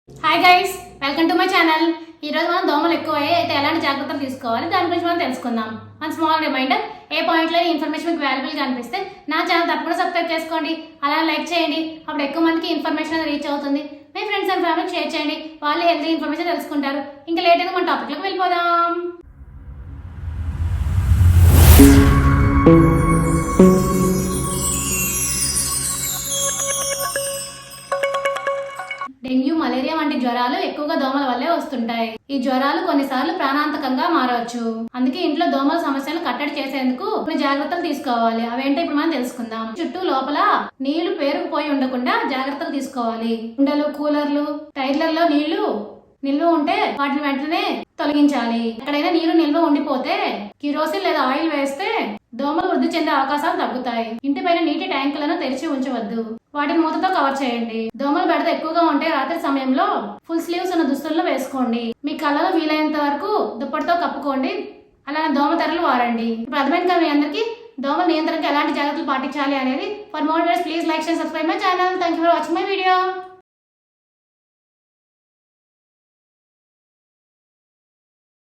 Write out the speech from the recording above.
Hi guys, welcome to my channel. ఈరోజు మనం దోమలు ఎక్కువయ్యాయి అయితే ఎలాంటి జాగ్రత్తలు తీసుకోవాలి దాని గురించి మనం తెలుసుకుందాం. మన స్మాల్ రిమైండర్, ఏ పాయింట్లో ఇన్ఫర్మేషన్ మీకు వాల్యుబుల్గా అనిపిస్తే నా ఛానల్ తప్పకుండా సబ్స్క్రైబ్ చేసుకోండి, అలా లైక్ చేయండి. అప్పుడు ఎక్కువ మందికి ఇన్ఫర్మేషన్ అనేది రీచ్ అవుతుంది. మీ ఫ్రెండ్స్ అండ్ ఫ్యామిలీకి షేర్ చేయండి, వాళ్ళు హెల్తీ ఇన్ఫర్మేషన్ తెలుసుకుంటారు. ఇంకా లేట్ అయినా మన టాపిక్లోకి వెళ్ళిపోదాం. డెంగ్యూ, మలేరియా వంటి జ్వరాలు ఎక్కువగా దోమల వల్లే వస్తుంటాయి. ఈ జ్వరాలు కొన్నిసార్లు ప్రాణాంతకంగా మారవచ్చు. అందుకే ఇంట్లో దోమల సమస్యను కట్టడి చేసేందుకు కొన్ని జాగ్రత్తలు తీసుకోవాలి. అవేంటో ఇప్పుడు మనం తెలుసుకుందాం. చుట్టూ లోపల నీళ్లు పేరుకుపోయి ఉండకుండా జాగ్రత్తలు తీసుకోవాలి. కుండలు, కూలర్లు, టైర్లలో నీళ్లు నిల్వ ఉంటే వాటిని వెంటనే తొలగించాలి. ఎక్కడైనా నీరు నిల్వ ఉండిపోతే కిరోసిన్ లేదా ఆయిల్ వేస్తే దోమలు వృద్ధి చెందే అవకాశాలు తగ్గుతాయి. ఇంటిపైన నీటి ట్యాంకులను తెరిచి ఉంచవద్దు, వాటిని మూతతో కవర్ చేయండి. దోమలు బెడద ఎక్కువగా ఉంటే రాత్రి సమయంలో ఫుల్ స్లీవ్స్ ఉన్న దుస్తులను వేసుకోండి. మీ కళ్ళను వీలైనంత వరకు దుప్పటితో కప్పుకోండి. అలానే దోమ తెరలు వాడండి. ఇప్పుడు అర్థమైంది మీ అందరికీ దోమల నియంత్రణకు ఎలాంటి జాగ్రత్తలు పాటించాలి అనేది. For more videos please like, share, subscribe my channel. Thank you for watching my video.